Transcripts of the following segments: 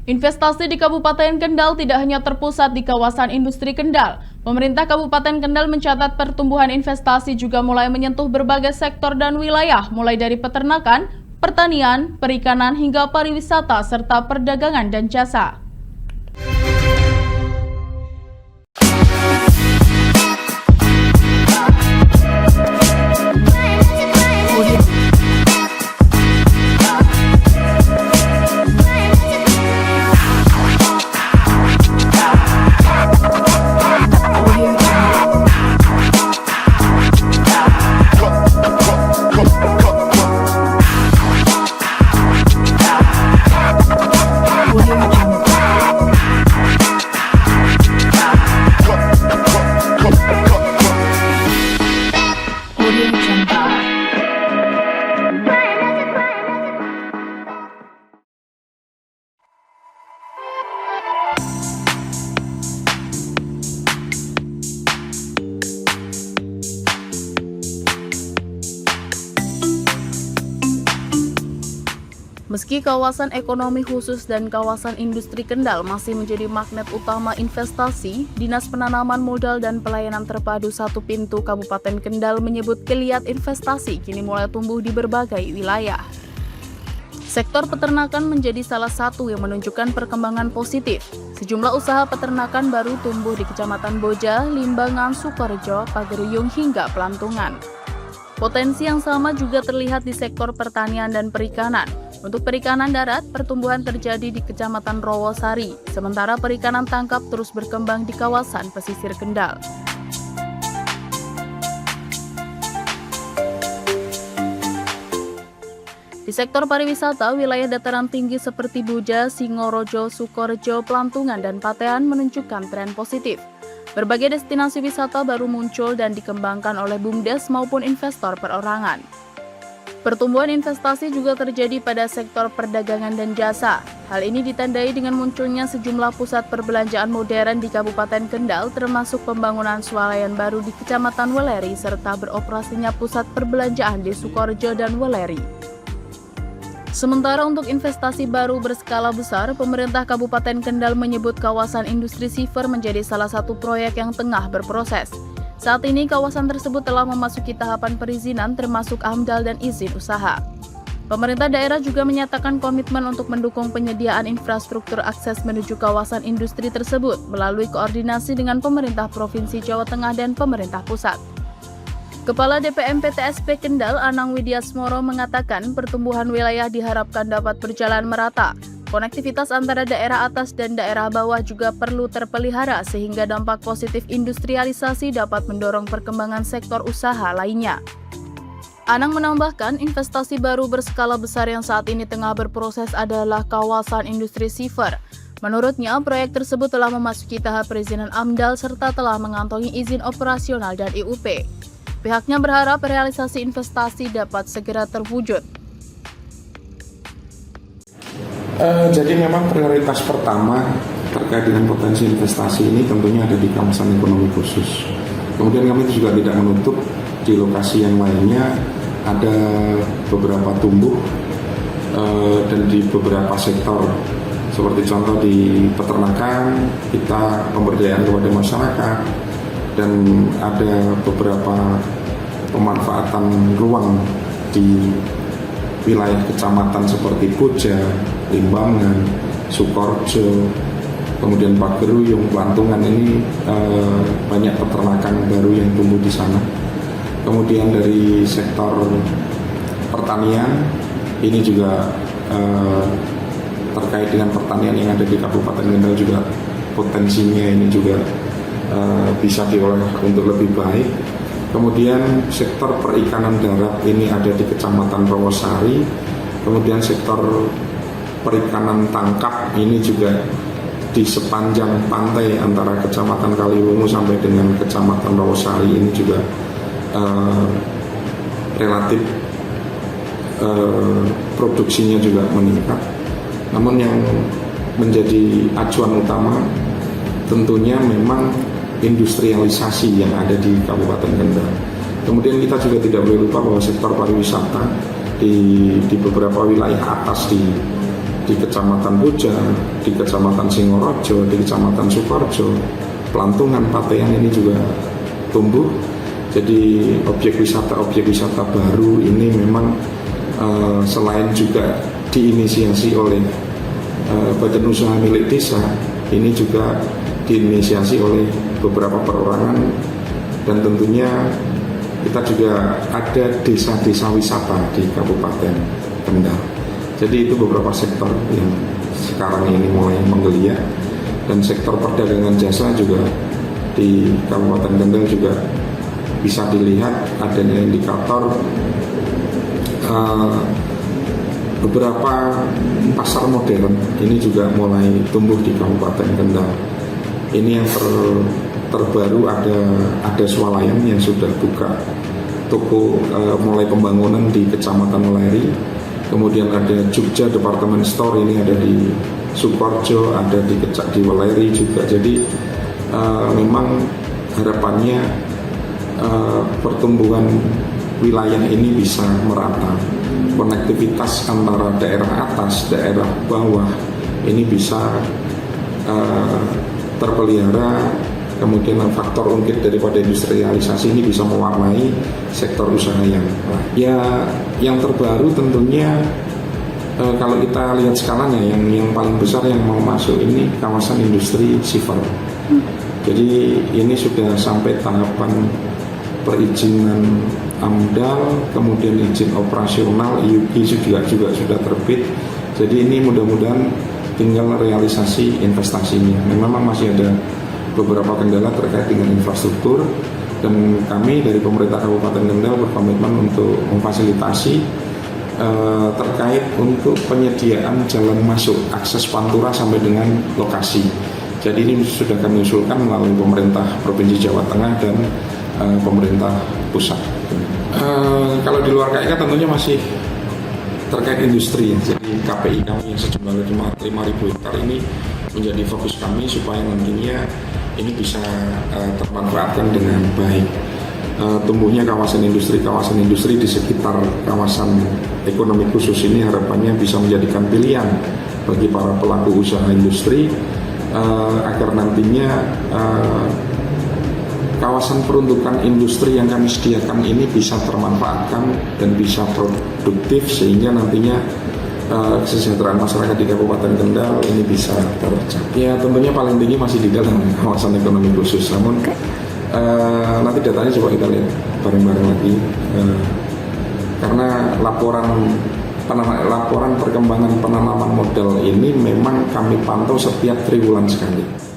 Investasi di Kabupaten Kendal tidak hanya terpusat di kawasan industri Kendal. Pemerintah Kabupaten Kendal mencatat pertumbuhan investasi juga mulai menyentuh berbagai sektor dan wilayah, mulai dari peternakan, pertanian, perikanan, hingga pariwisata, serta perdagangan dan jasa. Meski kawasan ekonomi khusus dan kawasan industri Kendal masih menjadi magnet utama investasi, Dinas Penanaman Modal dan Pelayanan Terpadu Satu Pintu Kabupaten Kendal menyebut geliat investasi kini mulai tumbuh di berbagai wilayah. Sektor peternakan menjadi salah satu yang menunjukkan perkembangan positif. Sejumlah usaha peternakan baru tumbuh di Kecamatan Boja, Limbangan, Sukorejo, Pageruyung, hingga Pelantungan. Potensi yang sama juga terlihat di sektor pertanian dan perikanan. Untuk perikanan darat, pertumbuhan terjadi di Kecamatan Rowosari, sementara perikanan tangkap terus berkembang di kawasan pesisir Kendal. Di sektor pariwisata, wilayah dataran tinggi seperti Boja, Singorojo, Sukorejo, Pelantungan, dan Patean menunjukkan tren positif. Berbagai destinasi wisata baru muncul dan dikembangkan oleh BUMDes maupun investor perorangan. Pertumbuhan investasi juga terjadi pada sektor perdagangan dan jasa. Hal ini ditandai dengan munculnya sejumlah pusat perbelanjaan modern di Kabupaten Kendal, termasuk pembangunan swalayan baru di Kecamatan Weleri, serta beroperasinya pusat perbelanjaan di Sukorejo dan Weleri. Sementara untuk investasi baru berskala besar, pemerintah Kabupaten Kendal menyebut kawasan industri Siver menjadi salah satu proyek yang tengah berproses. Saat ini kawasan tersebut telah memasuki tahapan perizinan termasuk AMDAL dan izin usaha. Pemerintah daerah juga menyatakan komitmen untuk mendukung penyediaan infrastruktur akses menuju kawasan industri tersebut melalui koordinasi dengan pemerintah Provinsi Jawa Tengah dan pemerintah pusat. Kepala DPM PTSP Kendal, Anang Widyasmoro, mengatakan pertumbuhan wilayah diharapkan dapat berjalan merata. Konektivitas antara daerah atas dan daerah bawah juga perlu terpelihara sehingga dampak positif industrialisasi dapat mendorong perkembangan sektor usaha lainnya. Anang menambahkan investasi baru berskala besar yang saat ini tengah berproses adalah kawasan industri Siver. Menurutnya, proyek tersebut telah memasuki tahap perizinan AMDAL serta telah mengantongi izin operasional dan IUP. Pihaknya berharap realisasi investasi dapat segera terwujud. Jadi memang prioritas pertama terkait dengan potensi investasi ini tentunya ada di kawasan ekonomi khusus. Kemudian kami juga tidak menutup di lokasi yang lainnya ada beberapa tumbuh dan di beberapa sektor. Seperti contoh di peternakan, kita pemberdayaan kepada masyarakat, dan ada beberapa pemanfaatan ruang di wilayah kecamatan seperti Boja, Limbangan, Sukorejo, kemudian Pageruyung, Pelantungan ini banyak peternakan baru yang tumbuh di sana. Kemudian dari sektor pertanian ini juga terkait dengan pertanian yang ada di Kabupaten Kendal juga potensinya ini juga bisa diolah untuk lebih baik. Kemudian sektor perikanan darat ini ada di Kecamatan Rowosari. Kemudian sektor perikanan tangkap ini juga di sepanjang pantai antara Kecamatan Kaliwungu sampai dengan Kecamatan Rowosari ini juga relatif produksinya juga meningkat. Namun yang menjadi acuan utama tentunya memang industrialisasi yang ada di Kabupaten Kendal. Kemudian kita juga tidak boleh lupa bahwa sektor pariwisata di beberapa wilayah atas di di Kecamatan Boja, di Kecamatan Singorojo, di Kecamatan Sukorejo, Pelantungan, Patean ini juga tumbuh. Jadi objek wisata baru ini memang selain juga diinisiasi oleh badan usaha milik desa, ini juga diinisiasi oleh beberapa perorangan, dan tentunya kita juga ada desa-desa wisata di Kabupaten Kendal. Jadi itu beberapa sektor yang sekarang ini mulai menggeliat, dan sektor perdagangan jasa juga di Kabupaten Kendal juga bisa dilihat adanya indikator beberapa pasar modern ini juga mulai tumbuh di Kabupaten Kendal. Ini yang terbaru ada swalayan yang sudah buka toko mulai pembangunan di Kecamatan Weleri. Kemudian ada Jogja Department Store, ini ada di Sukorejo, ada di Weleri juga. Jadi memang harapannya pertumbuhan wilayah ini bisa merata. Konektivitas antara daerah atas, daerah bawah ini bisa terpelihara. Kemudian faktor ungkit daripada industrialisasi ini bisa mewarnai sektor usaha yang yang terbaru tentunya kalau kita lihat skalanya yang paling besar yang mau masuk ini kawasan industri sifil. Jadi ini sudah sampai tahapan perizinan AMDAL, kemudian izin operasional IUP juga sudah terbit. Jadi ini mudah-mudahan tinggal realisasi investasinya. Memang masih ada beberapa kendala terkait dengan infrastruktur, dan kami dari pemerintah Kabupaten Kendal berkomitmen untuk memfasilitasi terkait untuk penyediaan jalan masuk akses Pantura sampai dengan lokasi. Jadi ini sudah kami usulkan melalui pemerintah Provinsi Jawa Tengah dan pemerintah pusat. Kalau di luar KIK tentunya masih terkait industri ya. Jadi KPI kami yang sejumlah 5.000 hektar ini menjadi fokus kami supaya nantinya ini bisa termanfaatkan dengan baik. Tumbuhnya kawasan industri di sekitar kawasan ekonomi khusus ini harapannya bisa menjadikan pilihan bagi para pelaku usaha industri agar nantinya kawasan peruntukan industri yang kami sediakan ini bisa termanfaatkan dan bisa produktif, sehingga nantinya kesejahteraan masyarakat di Kabupaten Kendal ini bisa tercapai. Ya tentunya paling tinggi masih di dalam kawasan ekonomi khusus, namun nanti datanya coba kita lihat bareng-bareng lagi, karena laporan perkembangan penanaman modal ini memang kami pantau setiap triwulan sekali.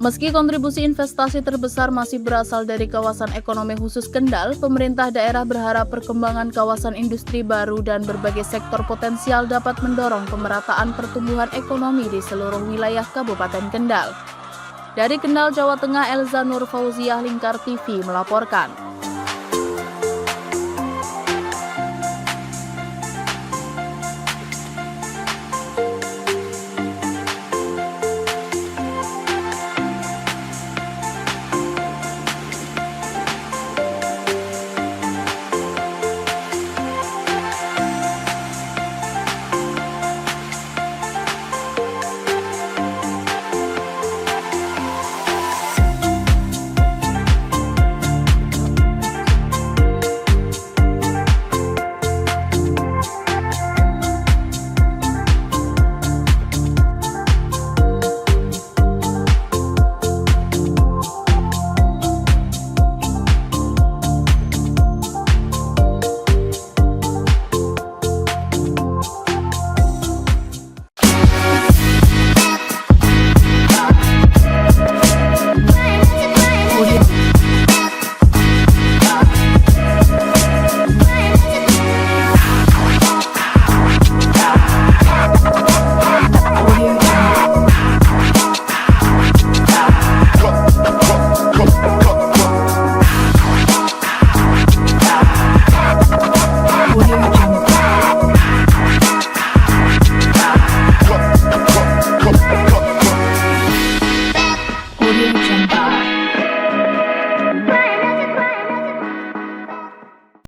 Meski kontribusi investasi terbesar masih berasal dari kawasan ekonomi khusus Kendal, pemerintah daerah berharap perkembangan kawasan industri baru dan berbagai sektor potensial dapat mendorong pemerataan pertumbuhan ekonomi di seluruh wilayah Kabupaten Kendal. Dari Kendal, Jawa Tengah, Elza Nur Fauziah, Lingkar TV melaporkan.